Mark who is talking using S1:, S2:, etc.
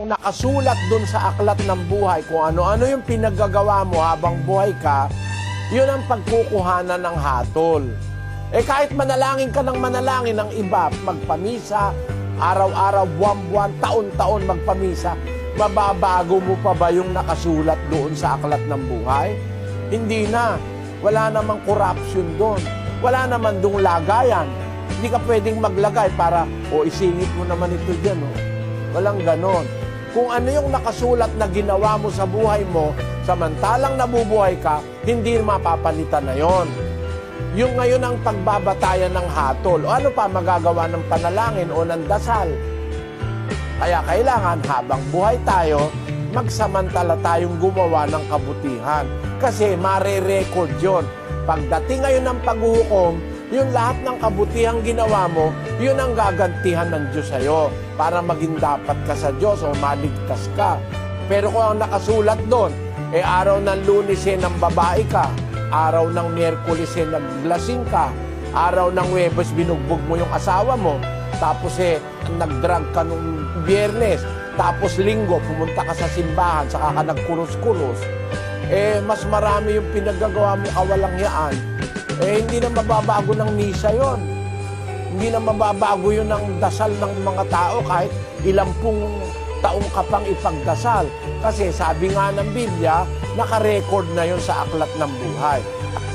S1: Nakasulat dun sa aklat ng buhay kung ano-ano yung pinaggagawa mo habang buhay ka, yun ang pagkukuhanan ng hatol. Kahit manalangin ka ng manalangin ng iba, magpamisa, araw-araw, buwan-buwan, taon-taon magpamisa, mababago mo pa ba yung nakasulat doon sa aklat ng buhay? Hindi na. Wala namang corruption doon. Wala naman doong lagayan. Hindi ka pwedeng maglagay para, isingit mo naman ito dyan. Walang ganon. Kung ano yung nakasulat na ginawa mo sa buhay mo, samantalang nabubuhay ka, hindi mapapalitan na yon. Yung ngayon ang pagbabatayan ng hatol, o ano pa magagawa ng panalangin o ng dasal. Kaya kailangan habang buhay tayo, magsamantala tayong gumawa ng kabutihan. Kasi mare-record yun. Pagdating ngayon ng paghuhukom, yung lahat ng kabutihang ginawa mo, yun ang gagantihan ng Diyos sa'yo para maging dapat ka sa Diyos o maligtas ka. Pero kung ang nakasulat doon, araw ng Lunes ng babae ka, araw ng Miyerkules naglasing ka, araw ng Huwebes binugbog mo yung asawa mo, tapos nagdrag ka nung Biyernes, tapos Linggo pumunta ka sa simbahan, saka ka nagkulos-kulos, mas marami yung pinaggagawa mo kawalangyaan, hindi na mababago ng misa yon. Hindi na mababago yun ng dasal ng mga tao kahit ilang pung taong ka pang ipagdasal. Kasi sabi nga ng Biblia, nakarecord na yun sa aklat ng buhay.